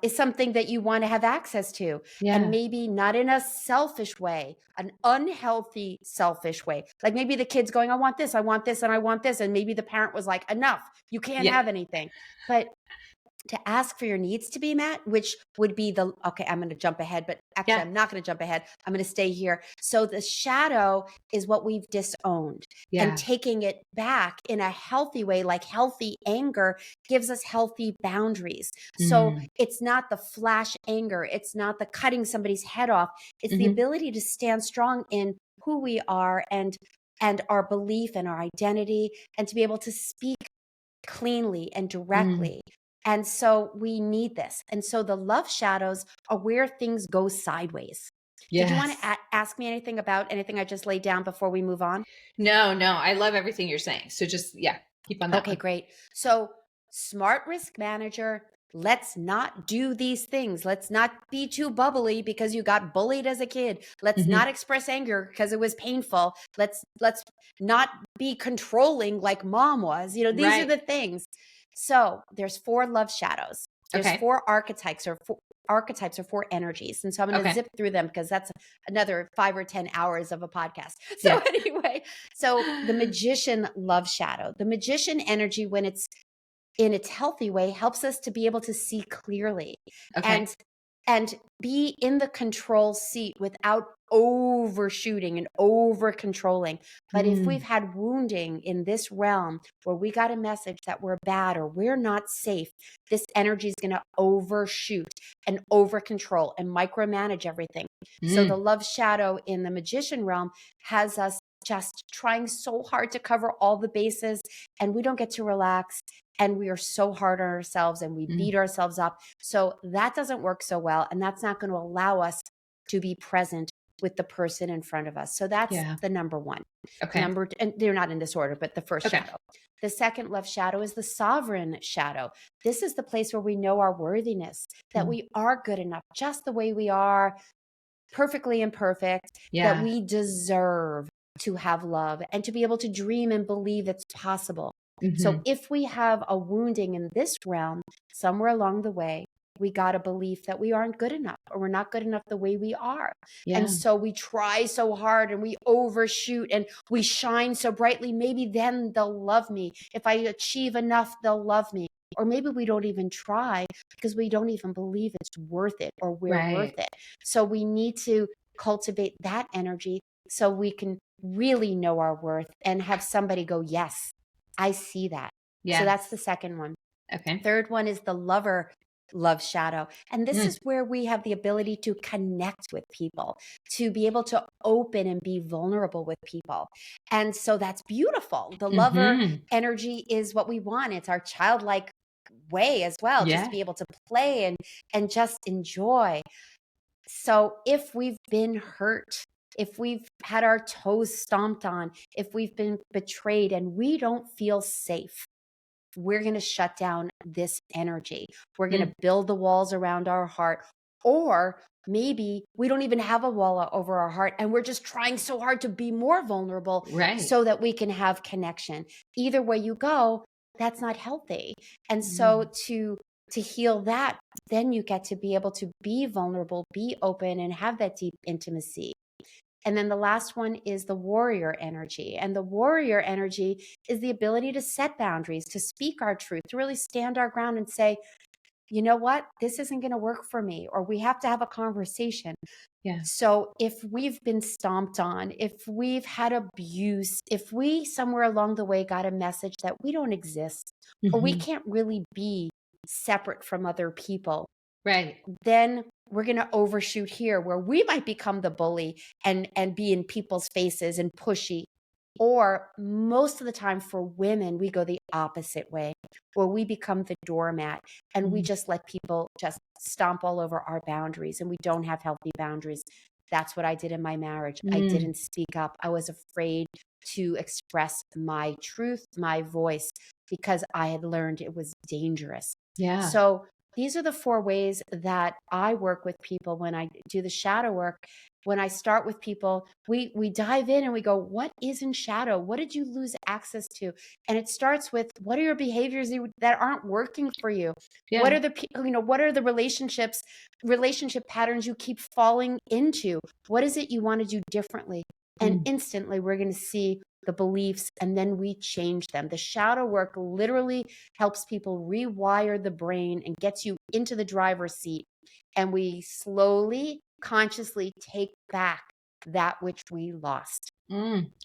something that you want to have access to, and Yeah. maybe not in a selfish way, an unhealthy selfish way. Like maybe the kid's going, I want this, I want this, and I want this, and maybe the parent was like, enough, you can't Yeah. have anything. But to ask for your needs to be met, which would be okay, I'm going to jump ahead, but actually Yeah. I'm not going to jump ahead. I'm going to stay here. So the shadow is what we've disowned, and Yeah. taking it back in a healthy way, like healthy anger gives us healthy boundaries. So Mm. it's not the flash anger. It's not the cutting somebody's head off. It's the Mhm. ability to stand strong in who we are and our belief and our identity, and to be able to speak cleanly and Mm. directly. And so we need this. And so the love shadows are where things go sideways. Did you want to Yes. ask me anything about anything I just laid down before we move on? No, no, I love everything you're saying. So just, yeah, keep on that Okay, one. great. So, smart risk manager, let's not do these things. Let's not be too bubbly because you got bullied as a kid. Let's Mhm. not express anger because it was painful. Let's not be controlling like mom was. These are Right. the things. So, there's 4 love shadows. There's Okay. 4 archetypes or 4 energies. And so I'm going to Okay. zip through them because that's another 5 or 10 hours of a podcast. So Yeah. anyway, so the magician love shadow, the magician energy, when it's in its healthy way, helps us to be able to see clearly Okay. and and be in the control seat without overshooting and over controlling. But if we've Mm. had wounding in this realm where we got a message that we're bad or we're not safe, this energy is going to overshoot and over control and micromanage everything. So the Mm. love shadow in the magician realm has us just trying so hard to cover all the bases, and we don't get to relax, and we are so hard on ourselves and we beat ourselves up. So that doesn't work so well. And that's not going to allow us to be present with the person in front of us. So that's Yeah. the number one. Okay. And they're not in this order, but the first Okay. shadow. The second love shadow is the sovereign shadow. This is the place where we know our worthiness, that we are good enough just the way we are, perfectly imperfect, that Yeah. we deserve to have love and to be able to dream and believe it's possible. So if we have a wounding in this realm, somewhere along the way, we got a belief that we aren't good enough, or we're not good enough the way we are. Yeah. And so we try so hard and we overshoot and we shine so brightly. Maybe then they'll love me. If I achieve enough, they'll love me. Or maybe we don't even try because we don't even believe it's worth it or we're worth it. So we need to cultivate that energy so we can really know our worth and have somebody go, yes, I see that. Yeah. So that's the second one. Okay. Third one is the lover love shadow. And this is where we have the ability to connect with people, to be able to open and be vulnerable with people. And so that's beautiful. The lover energy is what we want. It's our childlike way as well, just to be able to play and just enjoy. So if we've been hurt, if we've had our toes stomped on, if we've been betrayed and we don't feel safe, we're going to shut down this energy. We're going to build the walls around our heart. Or maybe we don't even have a wall over our heart and we're just trying so hard to be more vulnerable so that we can have connection. Either way you go, that's not healthy. And so to heal that, then you get to be able to be vulnerable, be open, and have that deep intimacy. And then the last one is the warrior energy. And the warrior energy is the ability to set boundaries, to speak our truth, to really stand our ground and say, you know what, this isn't going to work for me, or we have to have a conversation. Yeah. So if we've been stomped on, if we've had abuse, if we somewhere along the way got a message that we don't exist, or we can't really be separate from other people, then we're going to overshoot here where we might become the bully and be in people's faces and pushy. Or most of the time for women, we go the opposite way, where we become the doormat and we just let people just stomp all over our boundaries, and we don't have healthy boundaries. That's what I did in my marriage. I didn't speak up. I was afraid to express my truth, my voice, because I had learned it was dangerous. Yeah. So these are the 4 ways that I work with people when I do the shadow work. When I start with people, we dive in and we go, what is in shadow? What did you lose access to? And it starts with, what are your behaviors that aren't working for you? What are the what are the relationship patterns you keep falling into? What is it you want to do differently? And instantly we're going to see the beliefs, and then we change them. The shadow work literally helps people rewire the brain and gets you into the driver's seat. And we slowly, consciously take back that which we lost.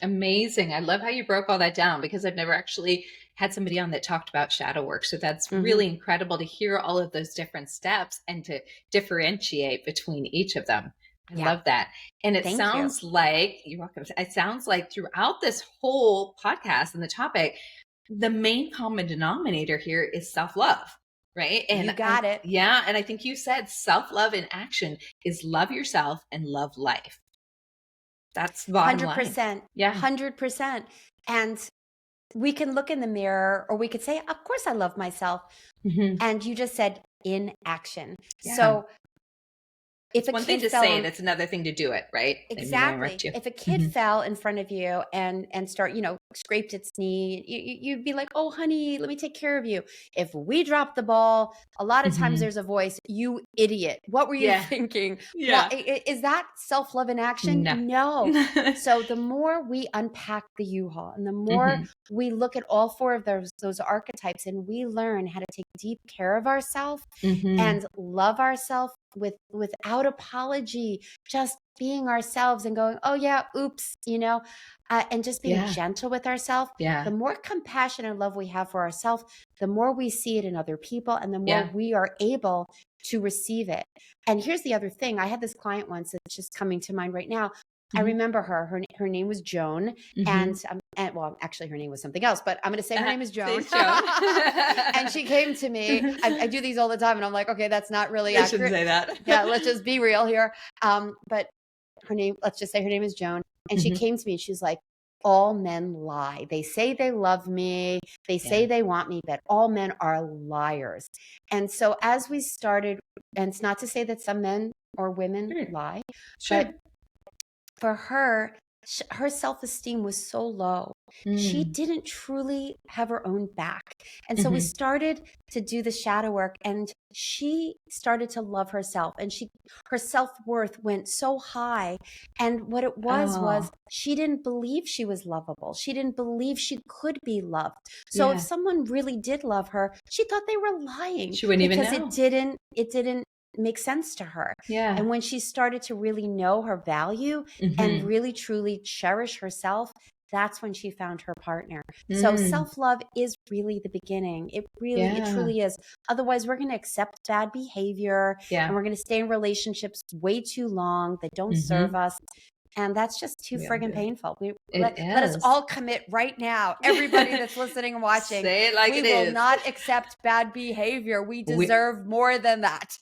Amazing. I love how you broke all that down, because I've never actually had somebody on that talked about shadow work. So that's really incredible to hear all of those different steps and to differentiate between each of them. I love that. And it sounds like, you're welcome. It sounds like throughout this whole podcast and the topic, the main common denominator here is self-love, right? And you got it. Yeah. And I think you said self-love in action is love yourself and love life. That's the bottom 100%. line. Yeah. 100%. And we can look in the mirror, or we could say, of course I love myself. And you just said in action. So if it's one thing to say it, it's another thing to do it, right? Exactly. If a kid fell in front of you and start, scraped its knee, you'd be like, oh, honey, let me take care of you. If we drop the ball, a lot of times there's a voice, you idiot. What were you thinking? Yeah. Is that self-love in action? No. So the more we unpack the U-Haul and the more we look at all 4 of those archetypes, and we learn how to take deep care of ourselves and love ourselves without apology, just being ourselves and going, oh yeah, oops, and just being gentle with ourselves. The more compassion and love we have for ourselves, the more we see it in other people, and the more we are able to receive it. And here's the other thing. I had this client once that's just coming to mind right now. I remember her name was Joan, and well, actually her name was something else, but I'm going to say her name is Joan. And she came to me. I do these all the time, and I'm like, okay, that's not really I accurate. shouldn't say that. Yeah, let's just be real here. But let's just say her name is Joan, and she came to me and she's like, all men lie. They say they love me. They say they want me, but all men are liars. And so as we started, and it's not to say that some men or women lie, but for her, her self-esteem was so low. She didn't truly have her own back. And so we started to do the shadow work, and she started to love herself, and her self-worth went so high. And what it was she didn't believe she was lovable. She didn't believe she could be loved. So if someone really did love her, she thought they were lying. She wouldn't even know. Because it didn't make sense to her. Yeah. And when she started to really know her value and really truly cherish herself, that's when she found her partner. So self-love is really the beginning. It truly is. Otherwise, we're going to accept bad behavior and we're going to stay in relationships way too long that don't serve us. And that's just too friggin' painful. Let us all commit right now, everybody that's listening and watching. Say it like it is. We will not accept bad behavior. We deserve more than that.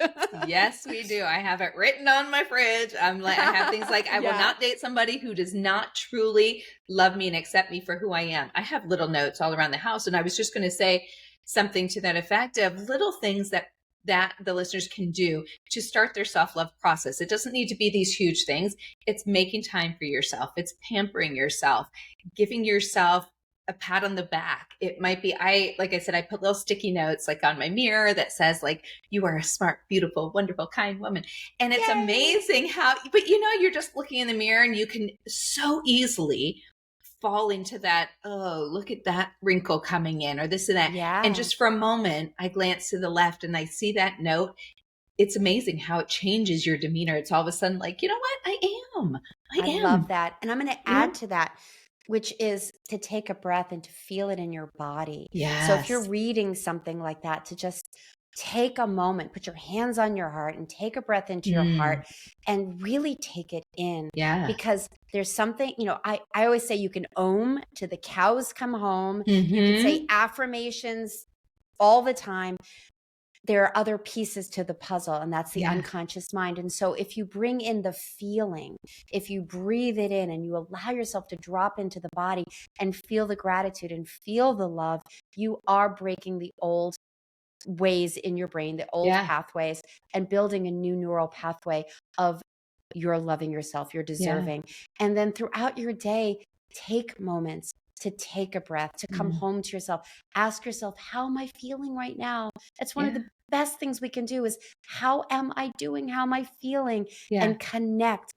Yes, we do. I have it written on my fridge. I have things like, I will not date somebody who does not truly love me and accept me for who I am. I have little notes all around the house. And I was just going to say something to that effect of little things that the listeners can do to start their self-love process. It doesn't need to be these huge things. It's making time for yourself. It's pampering yourself, giving yourself a pat on the back. It might be, like I said, I put little sticky notes like on my mirror that says like, you are a smart, beautiful, wonderful, kind woman. And it's amazing how, but you're just looking in the mirror and you can so easily fall into that, oh, look at that wrinkle coming in or this and that. Yeah. And just for a moment, I glance to the left and I see that note. It's amazing how it changes your demeanor. It's all of a sudden like, you know what? I am. I love that. And I'm going to add to that, which is to take a breath and to feel it in your body. Yes. So if you're reading something like that, to just take a moment, put your hands on your heart and take a breath into your heart and really take it in. Yeah. Because there's something, I always say you can ohm to the cows come home. You can say affirmations all the time. There are other pieces to the puzzle, and that's the unconscious mind. And so if you bring in the feeling, if you breathe it in and you allow yourself to drop into the body and feel the gratitude and feel the love, you are breaking the old ways in your brain, the old pathways, and building a new neural pathway of you're loving yourself, you're deserving. And then throughout your day, take moments to take a breath, to come home to yourself. Ask yourself, how am I feeling right now? That's one of the best things we can do is, how am I doing? How am I feeling? And connect,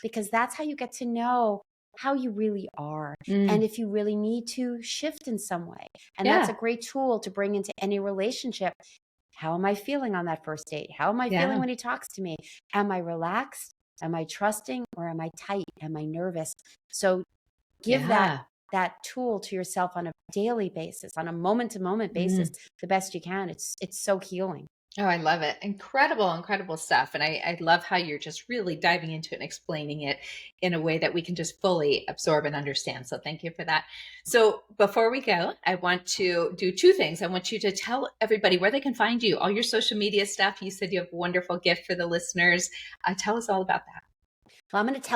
because that's how you get to know how you really are. And if you really need to shift in some way. And that's a great tool to bring into any relationship. How am I feeling on that first date? How am I feeling when he talks to me? Am I relaxed? Am I trusting? Or am I tight? Am I nervous? So give that tool to yourself on a daily basis, on a moment-to-moment basis, the best you can. It's so healing. Oh, I love it. Incredible stuff. And I love how you're just really diving into it and explaining it in a way that we can just fully absorb and understand. So thank you for that. So before we go, I want to do two things. I want you to tell everybody where they can find you, all your social media stuff. You said you have a wonderful gift for the listeners. Tell us all about that. Well, I'm going to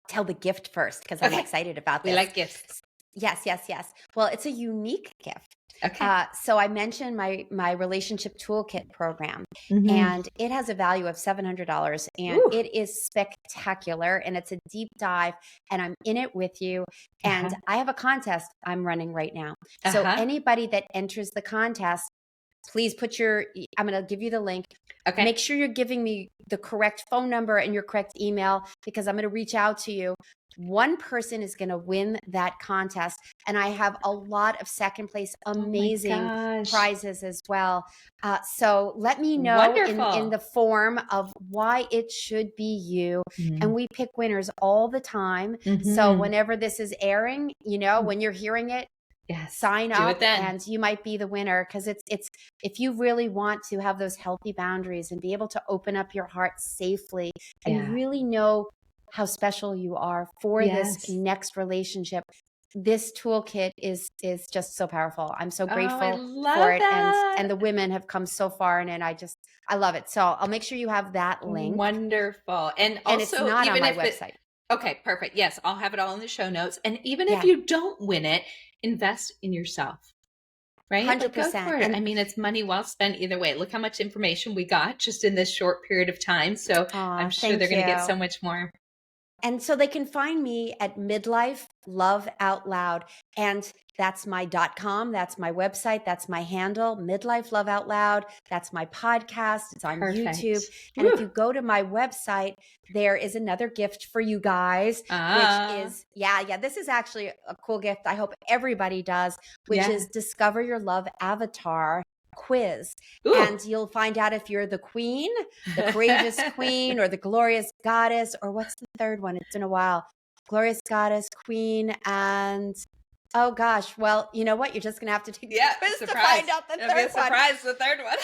tell the gift first because I'm excited about this. We like gifts. Yes. Well, it's a unique gift. Okay. So I mentioned my relationship toolkit program, and it has a value of $700, and it is spectacular, and it's a deep dive, and I'm in it with you. And I have a contest I'm running right now. So anybody that enters the contest, please I'm going to give you the link. Okay. Make sure you're giving me the correct phone number and your correct email, because I'm going to reach out to you. One person is going to win that contest. And I have a lot of second place, amazing prizes as well. So let me know in the form of why it should be you. And we pick winners all the time. So whenever this is airing, when you're hearing it, sign up and you might be the winner, because it's if you really want to have those healthy boundaries and be able to open up your heart safely and really know how special you are for this Yes. next relationship. This toolkit is just so powerful. I'm so Oh, I grateful for love it. that. And the women have come so far in it. I love it. So I'll make sure you have that link. Wonderful. And And it's also, not on even my if it, website. okay, perfect. Yes, I'll have it all in the show notes. And even if Yeah. you don't win it, invest in yourself, right? Like, go 100%. for it. And I mean, it's money well spent either way. Look how much information we got just in this short period of time. So I'm sure thank they're going to get you. so much more. And so they can find me at Midlife Love Out Loud. And that's my .com. That's my website. That's my handle, Midlife Love Out Loud. That's my podcast. It's on Perfect. YouTube. And if you go to my website, there is another gift for you guys, which is, this is actually a cool gift. I hope everybody does, which is Discover Your Love Avatar quiz. Ooh. And you'll find out if you're the queen, the courageous queen, or the glorious goddess, or what's the third one? It's been a while. Glorious goddess, queen, and oh gosh, well, you know what? You're just gonna have to take the quiz to find out the third one. Surprise, the third one.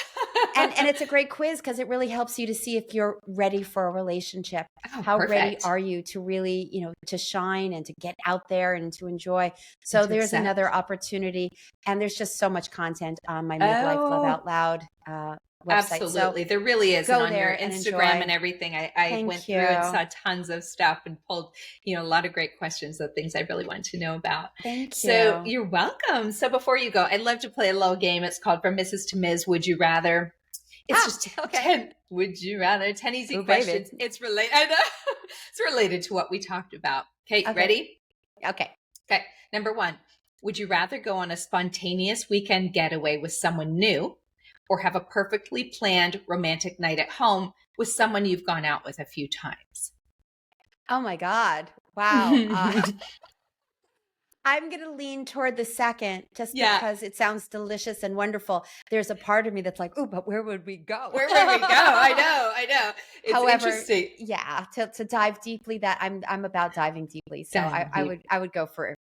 and it's a great quiz because it really helps you to see if you're ready for a relationship. How ready are you to really, to shine and to get out there and to enjoy? So there's another opportunity, and there's just so much content on my Midlife Love Out Loud website. Absolutely. So there really is. And on your and Instagram and everything, I went through and saw tons of stuff and pulled, a lot of great questions of things I really want to know about. Thank you. So you're welcome. So before you go, I'd love to play a little game. It's called From Mrs. to Ms. Would You Rather? It's just 10 would you rather, 10 easy questions. Baby. It's related. I know. It's related to what we talked about. Okay, ready? Okay. Number 1, would you rather go on a spontaneous weekend getaway with someone new or have a perfectly planned romantic night at home with someone you've gone out with a few times? Oh my God. Wow. I'm going to lean toward the second just because it sounds delicious and wonderful. There's a part of me that's like, oh, but where would we go? Where would we go? I know. It's However, interesting. Yeah, to dive deeply, that I'm about diving deeply. So I would go for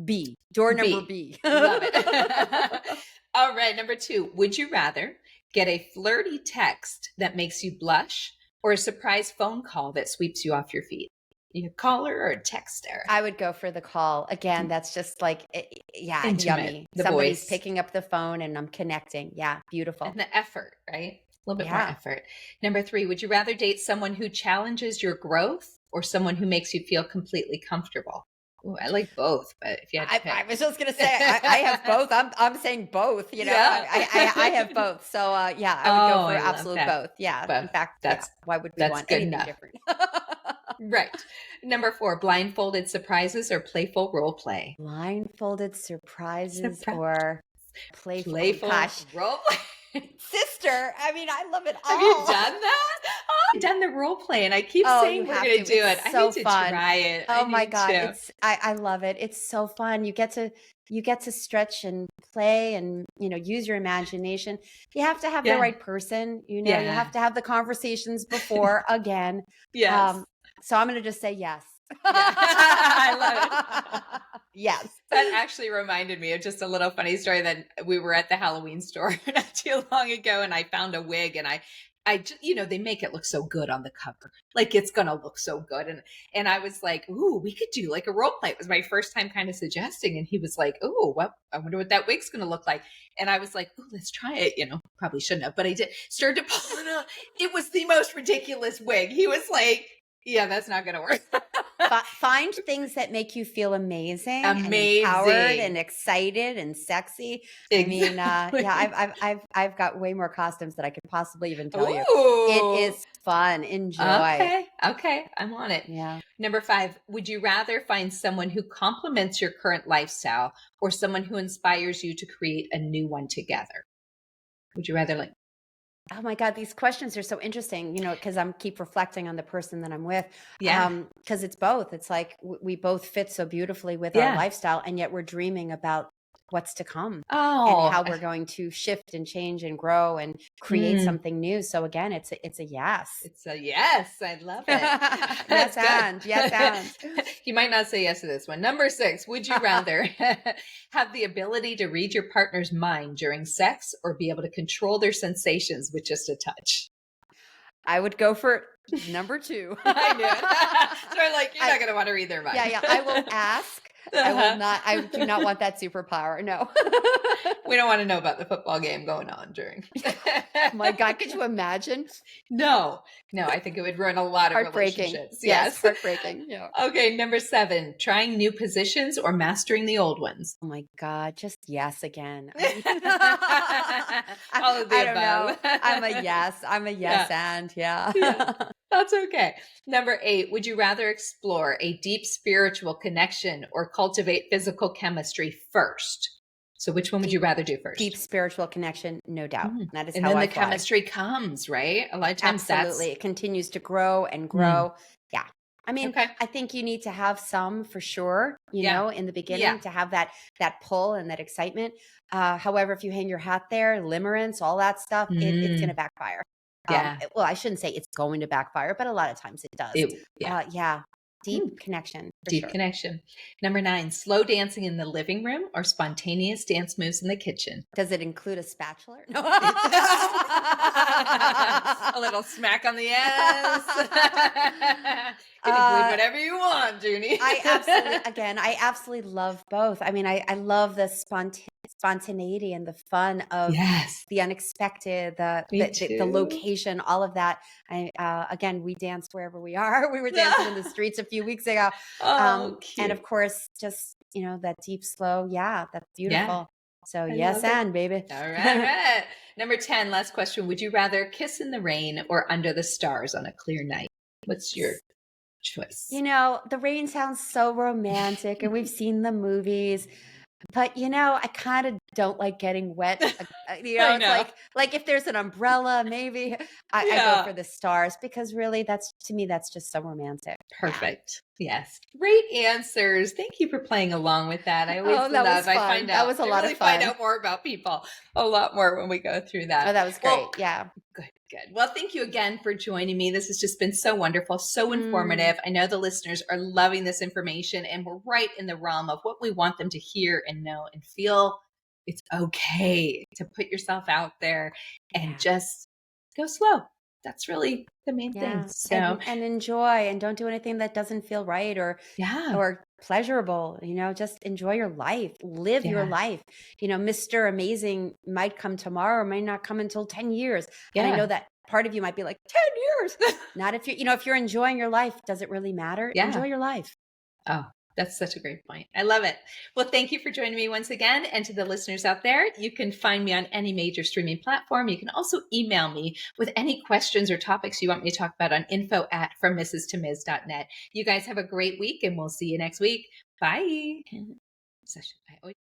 B, door number B. Love it. All right, number 2, would you rather get a flirty text that makes you blush or a surprise phone call that sweeps you off your feet? You a caller or a texter? I would go for the call. Again, that's just like, Intimate. Yummy. The Somebody's voice. Picking up the phone and I'm connecting. Yeah, beautiful. And the effort, right? A little bit more effort. Number 3, would you rather date someone who challenges your growth or someone who makes you feel completely comfortable? Ooh, I like both, but if you had to pick. I was just going to say, I have both. I'm saying both, I have both. So I would go for absolute both. Yeah. Both. In fact, why would we want anything different? Right. Number 4, blindfolded surprises or playful role play? Blindfolded surprises or playful role play. Sister, I mean, I love it all. Have you done that? Oh, I've done the role play and I keep saying we're going to do it. I need to try it. Oh my God. I love it. It's so fun. You get to stretch and play and, use your imagination. You have to have the right person, you have to have the conversations before again. Yes. So I'm going to just say yes. I love it. Yes. That actually reminded me of just a little funny story that we were at the Halloween store not too long ago and I found a wig and I just, they make it look so good on the cover. Like it's going to look so good. And I was like, ooh, we could do like a role play. It was my first time kind of suggesting. And he was like, oh, well, I wonder what that wig's going to look like. And I was like, oh, let's try it. Probably shouldn't have, but I did. Started to pull it out. It was the most ridiculous wig. He was like, yeah, that's not going to work. Find things that make you feel amazing. And empowered and excited and sexy. Exactly. I mean, I've got way more costumes that I could possibly even tell you. It is fun. Enjoy. Okay. I'm on it. Yeah. Number 5, would you rather find someone who complements your current lifestyle or someone who inspires you to create a new one together? Would you rather oh my God, these questions are so interesting, because I'm keep reflecting on the person that I'm with. Yeah. Because it's both. It's like we both fit so beautifully with our lifestyle, and yet we're dreaming about what's to come and how we're going to shift and change and grow and create something new. So again, it's a yes. It's a yes. I love it. Yes, and. You might not say yes to this one. Number 6, would you rather have the ability to read your partner's mind during sex or be able to control their sensations with just a touch? I would go for Number 2. I knew it. So I'm like, you're not going to want to read their mind. Yeah. I will ask. I do not want that superpower. No. We don't want to know about the football game going on during. Oh my God. Could you imagine? No, I think it would ruin a lot of Heartbreaking. relationships. Yes. Heartbreaking. Yeah. Okay. Number 7, trying new positions or mastering the old ones. Oh my God. Just yes again. All of the I don't know. above. I'm a yes. I'm a yes and yeah. That's okay. Number 8, would you rather explore a deep spiritual connection or cultivate physical chemistry first? So which one would you rather do first? Deep spiritual connection, no doubt. That is And how then I the fly. chemistry comes, right? A lot of times Absolutely. It continues to grow and grow. Yeah. I mean, Okay. I think you need to have some for sure, you know, in the beginning to have that pull and that excitement. However, if you hang your hat there, limerence, all that stuff, it's going to backfire. Well, I shouldn't say it's going to backfire, but a lot of times it does. Deep connection. Deep connection. Number 9, slow dancing in the living room or spontaneous dance moves in the kitchen. Does it include a spatula? No. A little smack on the ass. You can include whatever you want, Junie. I absolutely love both. I mean, I love the spontaneity and the fun of the unexpected, the location, all of that. Again, we dance wherever we are. We were dancing in the streets a few weeks ago. And of course, just, you know, that deep, slow. Yeah, that's beautiful. So yes, and baby. All right. Number 10, last question. Would you rather kiss in the rain or under the stars on a clear night? What's your choice? You know, the rain sounds so romantic and we've seen the movies, but you know, I kind of don't like getting wet. You know, it's like if there's an umbrella, maybe I go for the stars because really to me, that's just so romantic. Perfect. Yes. Great answers. Thank you for playing along with that. I always love. That was a lot of fun. Find out more about people a lot more when we go through that. Oh, that was great. Yeah. Good. Well, thank you again for joining me. This has just been so wonderful, so informative. I know the listeners are loving this information and we're right in the realm of what we want them to hear and know and feel. It's okay to put yourself out there and just go slow. That's really the main thing. So and enjoy and don't do anything that doesn't feel right or pleasurable. You know, just enjoy your life, live your life. You know, Mr. Amazing might come tomorrow, might not come until 10 years. And I know that part of you might be like 10 years. Not if if you're enjoying your life, does it really matter? Enjoy your life. Oh, that's such a great point. I love it. Well, thank you for joining me once again. And to the listeners out there, you can find me on any major streaming platform. You can also email me with any questions or topics you want me to talk about on info@FromMrs.to Ms.net. You guys have a great week and we'll see you next week. Bye.